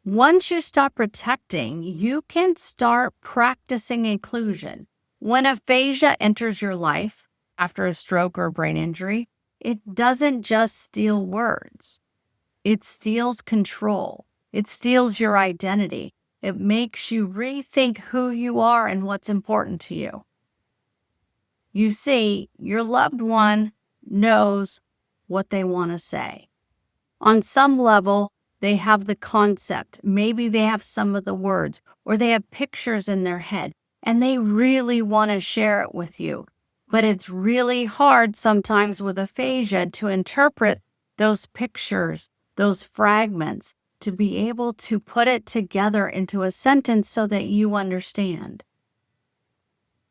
Once you stop protecting, you can start practicing inclusion. When aphasia enters your life after a stroke or a brain injury, it doesn't just steal words. It steals control. It steals your identity. It makes you rethink who you are and what's important to you. You see, your loved one knows what they want to say. On some level, they have the concept. Maybe they have some of the words, or they have pictures in their head, and they really want to share it with you. But it's really hard sometimes with aphasia to interpret those pictures, those fragments, to be able to put it together into a sentence so that you understand.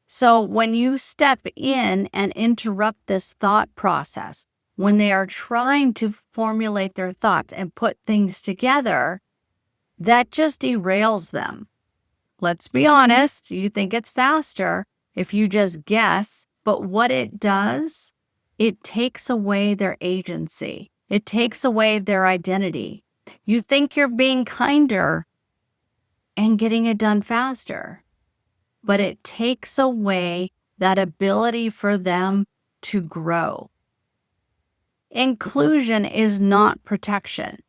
So when you step in and interrupt this thought process, when they are trying to formulate their thoughts and put things together, that just derails them. Let's be honest, you think it's faster if you just guess, but what it does, it takes away their agency. It takes away their identity. You think you're being kinder and getting it done faster, but it takes away that ability for them to grow. Inclusion is not protection.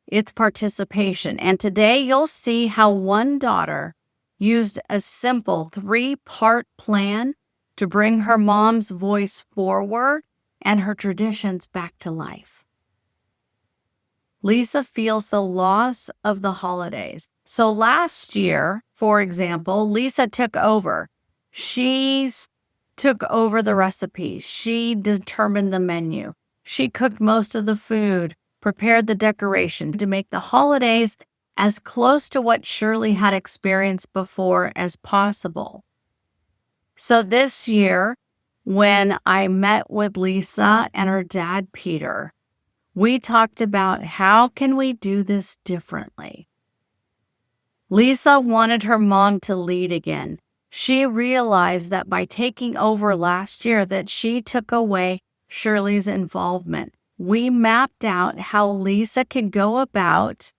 It's participation. And today you'll see how one daughter used a simple 3-part plan to bring her mom's voice forward and her traditions back to life. Lisa feels the loss of the holidays. So last year, for example, Lisa took over. She took over the recipes. She determined the menu. She cooked most of the food, prepared the decoration to make the holidays as close to what Shirley had experienced before as possible. So this year, when I met with Lisa and her dad, Peter, we talked about how can we do this differently. Lisa wanted her mom to lead again. She realized that by taking over last year that she took away Shirley's involvement. We mapped out how Lisa could go about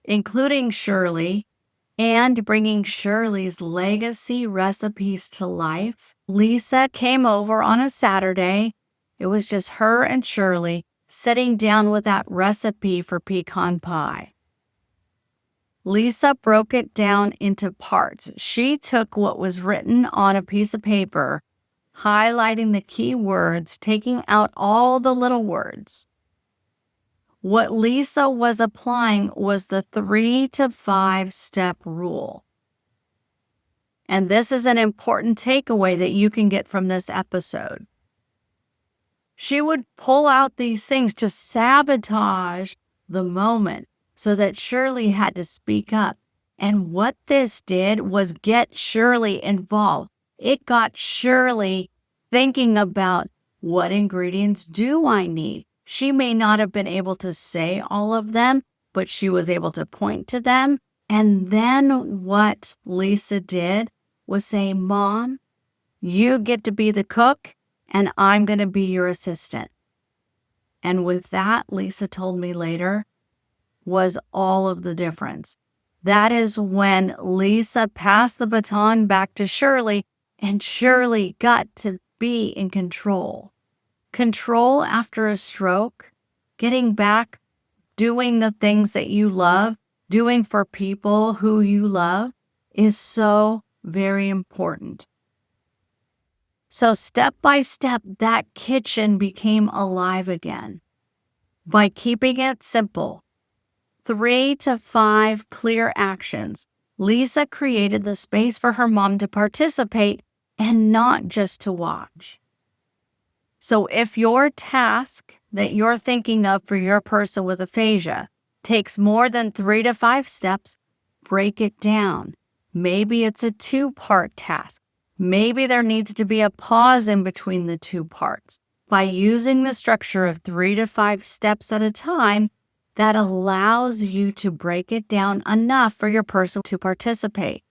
including Shirley and bringing Shirley's legacy recipes to life. Lisa came over on a Saturday. It was just her and Shirley sitting down with that recipe for pecan pie. Lisa broke it down into parts. She took what was written on a piece of paper, highlighting the key words, taking out all the little words. What Lisa was applying was the 3 to 5 step rule. And this is an important takeaway that you can get from this episode. She would pull out these things to sabotage the moment so that Shirley had to speak up. And what this did was get Shirley involved. It got Shirley thinking about what ingredients do I need. She may not have been able to say all of them, but she was able to point to them. And then what Lisa did was say, Mom, you get to be the cook and I'm going to be your assistant. And with that, Lisa told me later, was all of the difference. That is when Lisa passed the baton back to Shirley, and Shirley got to be in control. Control after a stroke, getting back, doing the things that you love, doing for people who you love is so very important. So step by step, that kitchen became alive again. By keeping it simple, 3 to 5 clear actions, Lisa created the space for her mom to participate and not just to watch. So if your task that you're thinking of for your person with aphasia takes more than 3 to 5 steps, break it down. Maybe it's a 2-part task. Maybe there needs to be a pause in between the 2 parts. By using the structure of 3 to 5 steps at a time, that allows you to break it down enough for your person to participate.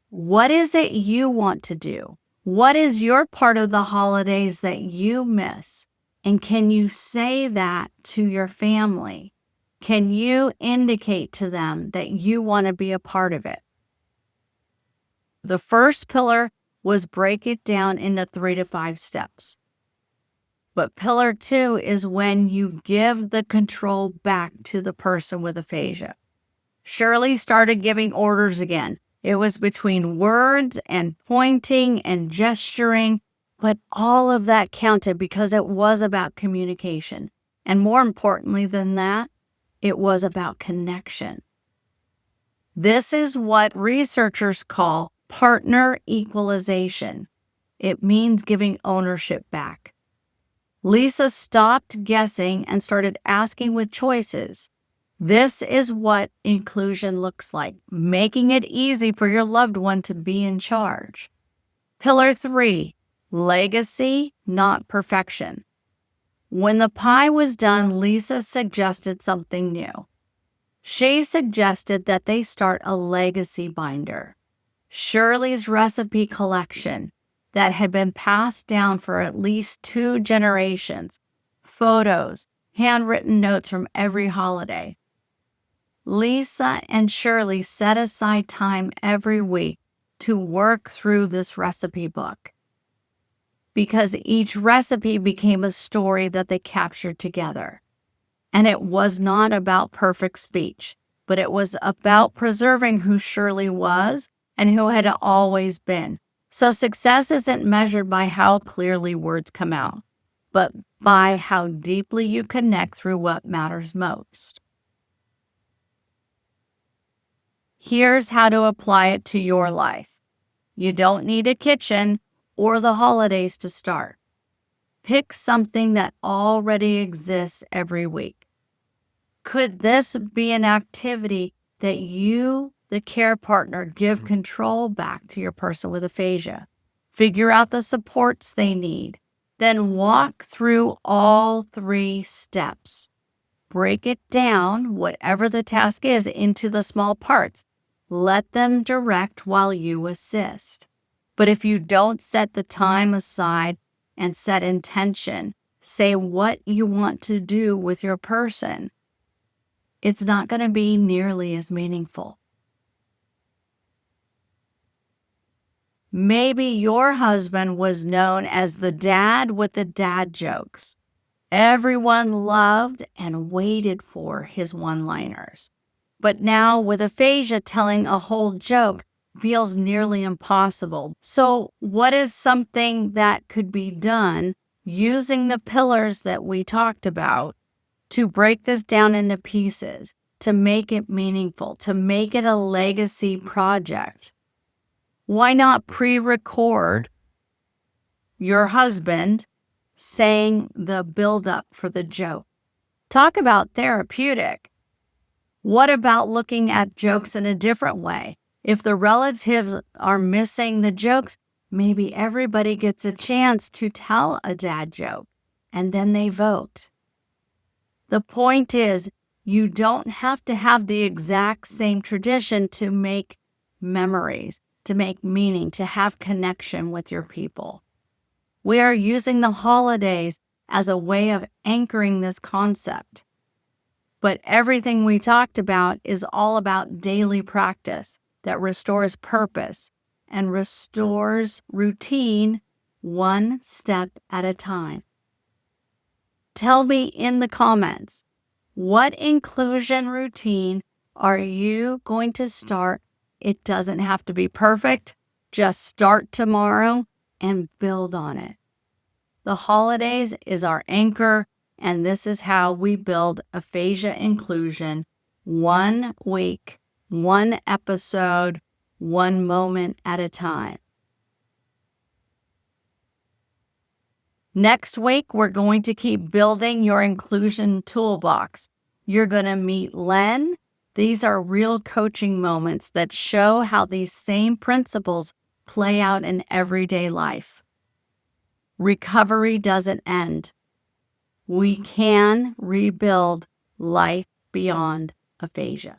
What is it you want to do? What is your part of the holidays that you miss? And can you say that to your family? Can you indicate to them that you want to be a part of it? The first pillar was break it down into 3 to 5 steps. But pillar 2 is when you give the control back to the person with aphasia. Shirley started giving orders again. It was between words and pointing and gesturing, but all of that counted because it was about communication. And more importantly than that, it was about connection. This is what researchers call partner equalization. It means giving ownership back. Lisa stopped guessing and started asking with choices. This is what inclusion looks like, making it easy for your loved one to be in charge. Pillar 3, legacy, not perfection. When the pie was done, Lisa suggested something new. She suggested that they start a legacy binder. Shirley's recipe collection that had been passed down for at least 2 generations, photos, handwritten notes from every holiday. Lisa and Shirley set aside time every week to work through this recipe book because each recipe became a story that they captured together. And it was not about perfect speech, but it was about preserving who Shirley was and who had always been. So success isn't measured by how clearly words come out, but by how deeply you connect through what matters most. Here's how to apply it to your life. You don't need a kitchen or the holidays to start. Pick something that already exists every week. Could this be an activity that you, the care partner, give control back to your person with aphasia? Figure out the supports they need. Then walk through all 3 steps. Break it down, whatever the task is, into the small parts. Let them direct while you assist. But if you don't set the time aside and set intention, say what you want to do with your person, it's not going to be nearly as meaningful. Maybe your husband was known as the dad with the dad jokes. Everyone loved and waited for his one-liners. But now with aphasia, telling a whole joke feels nearly impossible. So what is something that could be done using the pillars that we talked about to break this down into pieces, to make it meaningful, to make it a legacy project? Why not pre-record your husband saying the build-up for the joke? Talk about therapeutic. What about looking at jokes in a different way? If the relatives are missing the jokes, maybe everybody gets a chance to tell a dad joke, and then they vote. The point is, you don't have to have the exact same tradition to make memories, to make meaning, to have connection with your people. We are using the holidays as a way of anchoring this concept. But everything we talked about is all about daily practice that restores purpose and restores routine one step at a time. Tell me in the comments, what inclusion routine are you going to start? It doesn't have to be perfect. Just start tomorrow and build on it. The holidays is our anchor, and this is how we build aphasia inclusion 1 week, 1 episode, 1 moment at a time. Next week, we're going to keep building your inclusion toolbox. You're going to meet Len. These are real coaching moments that show how these same principles play out in everyday life. Recovery doesn't end. We can rebuild life beyond aphasia.